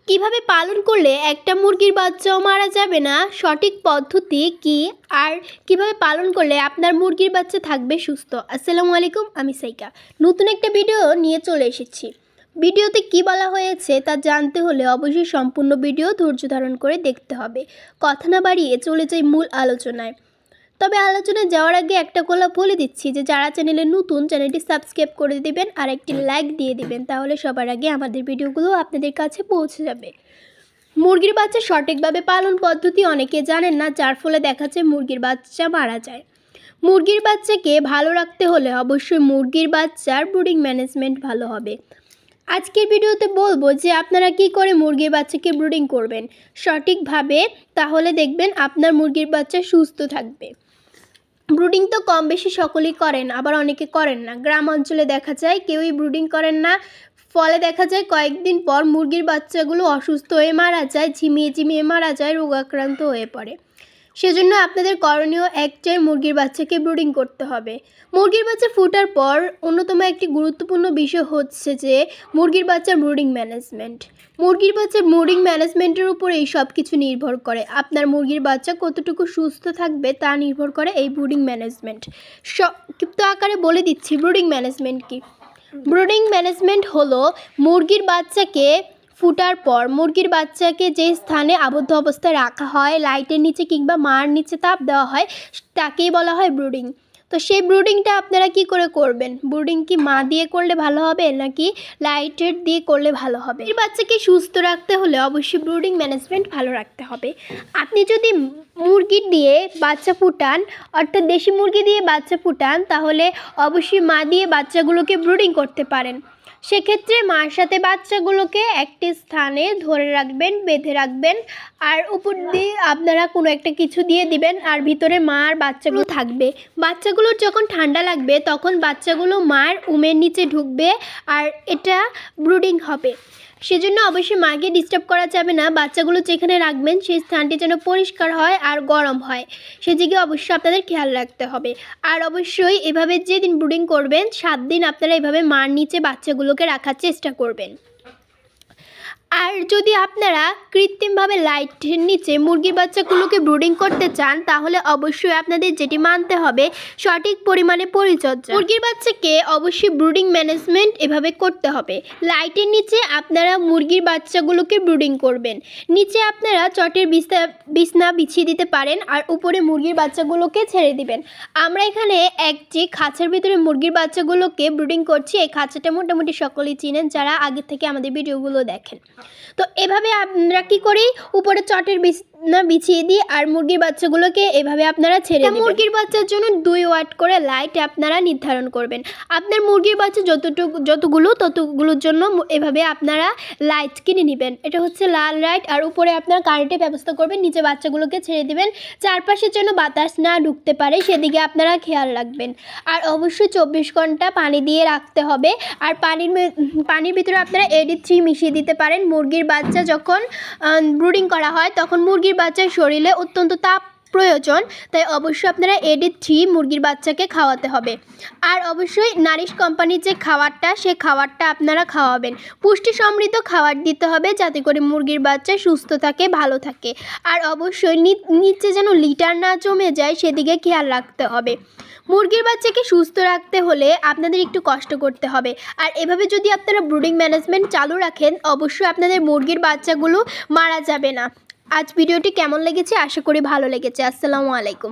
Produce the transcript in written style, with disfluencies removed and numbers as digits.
কিভাবে পালন করলে একটা মুরগির বাচ্চাও মারা যাবে না, সঠিক পদ্ধতি কি, আর কিভাবে পালন করলে আপনার মুরগির বাচ্চা থাকবে সুস্থ। আসসালামু আলাইকুম, আমি সাইকা নতুন একটা ভিডিও নিয়ে চলে এসেছি। ভিডিওতে কি বলা হয়েছে তা জানতে হলে অবশ্যই সম্পূর্ণ ভিডিও ধৈর্য ধারণ করে দেখতে হবে। কথা না বাড়িয়ে চলে যাই মূল আলোচনায়। তবে আলোচনায় যাওয়ার আগে একটা কথা বলে দিচ্ছি যে যারা চ্যানেলে নতুন, চ্যানেলটি সাবস্ক্রাইব করে দিবেন আর একটি লাইক দিয়ে দিবেন, তাহলে সবার আগে আমাদের ভিডিওগুলো আপনাদের কাছে পৌঁছে যাবে। মুরগির বাচ্চা সঠিকভাবে পালন পদ্ধতি অনেকে জানেন না, যার ফলে দেখা যায় মুরগির বাচ্চা মারা যায়। মুরগির বাচ্চাকে ভালো রাখতে হলে অবশ্যই মুরগির বাচ্চার ব্রুডিং ম্যানেজমেন্ট ভালো হবে। আজকের ভিডিওতে বলবো যে আপনারা কি করে মুরগির বাচ্চাকে ব্রুডিং করবেন সঠিকভাবে, তাহলে দেখবেন আপনার মুরগির বাচ্চা সুস্থ থাকবে। ব্রুডিং তো কম বেশি সকলেই করেন, আবার অনেকে করেন না। গ্রাম অঞ্চলে দেখা যায় কেউই ব্রুডিং করেন না, ফলে দেখা যায় কয়েকদিন পর মুরগির বাচ্চাগুলো অসুস্থ হয়ে মারা যায়, ঝিমিয়ে ঝিমিয়ে মারা যায়, রোগাক্রান্ত হয়ে পড়ে। সেজন্য আপনাদের করণীয় একটাই, মুরগির বাচ্চাকে ব্রুডিং করতে হবে। মুরগির বাচ্চা ফোটার পর অন্যতম একটি গুরুত্বপূর্ণ বিষয় হচ্ছে যে মুরগির বাচ্চার ব্রুডিং ম্যানেজমেন্ট। মুরগির বাচ্চার ব্রুডিং ম্যানেজমেন্টের উপরে এই সব কিছু নির্ভর করে। আপনার মুরগির বাচ্চা কতটুকু সুস্থ থাকবে তা নির্ভর করে এই ব্রুডিং ম্যানেজমেন্ট। সংক্ষিপ্ত আকারে বলে দিচ্ছি ব্রুডিং ম্যানেজমেন্ট কি। ব্রুডিং ম্যানেজমেন্ট হলো মুরগির বাচ্চাকে ফুটার পর মুরগির বাচ্চাকে যে স্থানে আবদ্ধ অবস্থায় রাখা হয়, লাইটের নিচে কিংবা মার নিচে তাপ দেওয়া হয়, তাকেই বলা হয় ব্রুডিং। তো সেই ব্রুডিংটা আপনারা কি করে করবেন? ব্রুডিং কি মা দিয়ে করলে ভালো হবে নাকি লাইটের দিয়ে করলে ভালো হবে? এই বাচ্চাকে সুস্থ রাখতে হলে অবশ্যই ব্রুডিং ম্যানেজমেন্ট ভালো রাখতে হবে। আপনি যদি মুরগি দিয়ে বাচ্চা ফুটান, অর্থাৎ দেশি মুরগি দিয়ে বাচ্চা ফুটান, তাহলে অবশ্যই মা দিয়ে বাচ্চাগুলোকে ব্রুডিং করতে পারেন। সেক্ষেত্রে মার সাথে বাচ্চাগুলোকে একটি স্থানে ধরে রাখবেন, বেঁধে রাখবেন, আর উপর দিয়ে আপনারা কোনো একটা কিছু দিয়ে দিবেন, আর ভিতরে মা আর বাচ্চাগুলো থাকবে। বাচ্চাগুলোর যখন ঠান্ডা লাগবে তখন বাচ্চাগুলো মার উমের নিচে ঢুকবে, আর এটা ব্রুডিং হবে। সেজন্য অবশ্যই মাকে ডিস্টার্ব করা যাবে না। বাচ্চাগুলো যেখানে রাখবেন সেই স্থানটি যেন পরিষ্কার হয় আর গরম হয়, সেদিকে অবশ্যই আপনাদের খেয়াল রাখতে হবে। আর অবশ্যই এভাবে যেদিন ব্রুডিং করবেন 7 দিন আপনারা এভাবে মার নিচে বাচ্চাগুলোকে রাখার চেষ্টা করবেন। আর যদি আপনারা কৃত্রিমভাবে লাইটের নিচে মুরগির বাচ্চাগুলোকে ব্রুডিং করতে চান, তাহলে অবশ্যই আপনাদের যেটি মানতে হবে সঠিক পরিমাণে পরিচর্যা। মুরগির বাচ্চাকে অবশ্যই ব্রুডিং ম্যানেজমেন্ট এভাবে করতে হবে। লাইটের নিচে আপনারা মুরগির বাচ্চাগুলোকে ব্রুডিং করবেন। নিচে আপনারা চটের বিছনা বিছিয়ে দিতে পারেন, আর উপরে মুরগির বাচ্চাগুলোকে ছেড়ে দিবেন। আমরা এখানে একটি খাঁচার ভিতরে মুরগির বাচ্চাগুলোকে ব্রুডিং করছি। এই খাঁচাটা মোটামুটি সকলেই চিনেন যারা আগে থেকে আমাদের ভিডিওগুলো দেখেন। তো এভাবে আমরা কি করি, উপরে চটের বিছনা বিছিয়ে দিই আর মুরগির বাচ্চাগুলোকে এভাবে আপনারা ছেড়ে দিবেন। মুরগির বাচ্চার জন্য 2 ওয়াট করে লাইট আপনারা নির্ধারণ করবেন। আপনার মুরগির বাচ্চা ততগুলোর জন্য এভাবে আপনারা লাইট কিনে নেবেন। এটা হচ্ছে লাল লাইট, আর উপরে আপনারা কারেন্টের ব্যবস্থা করবেন, নিচে বাচ্চাগুলোকে ছেড়ে দিবেন। চারপাশের জন্য বাতাস না ঢুকতে পারে সেদিকে আপনারা খেয়াল রাখবেন। আর অবশ্যই 24 ঘন্টা পানি দিয়ে রাখতে হবে। আর পানির ভিতরে আপনারা AD3 মিশিয়ে দিতে পারেন। মুরগির বাচ্চা যখন ব্রুডিং করা হয় তখন মুরগির বাচ্চার শরীরে অত্যন্ত তাপ প্রয়োজন, তাই অবশ্যই আপনারা AD3 মুরগির বাচ্চাকে খাওয়াতে হবে। আর অবশ্যই নারিশ কোম্পানির যে খাবারটা, সেই খাবারটা আপনারা খাওয়াবেন। পুষ্টি সমৃদ্ধ খাবার দিতে হবে যাতে করে মুরগির বাচ্চা সুস্থ থাকে, ভালো থাকে। আর অবশ্যই নিচে যেন লিটার না জমে যায় সেদিকে খেয়াল রাখতে হবে। মুরগির বাচ্চাকে সুস্থ রাখতে হলে আপনাদের একটু কষ্ট করতে হবে। আর এভাবে যদি আপনারা ব্রুডিং ম্যানেজমেন্ট চালু রাখেন, অবশ্যই আপনাদের মুরগির বাচ্চাগুলো মারা যাবে না। আজ ভিডিওটি কেমন লেগেছে? আশা করি ভালো লেগেছে। আসসালামু আলাইকুম।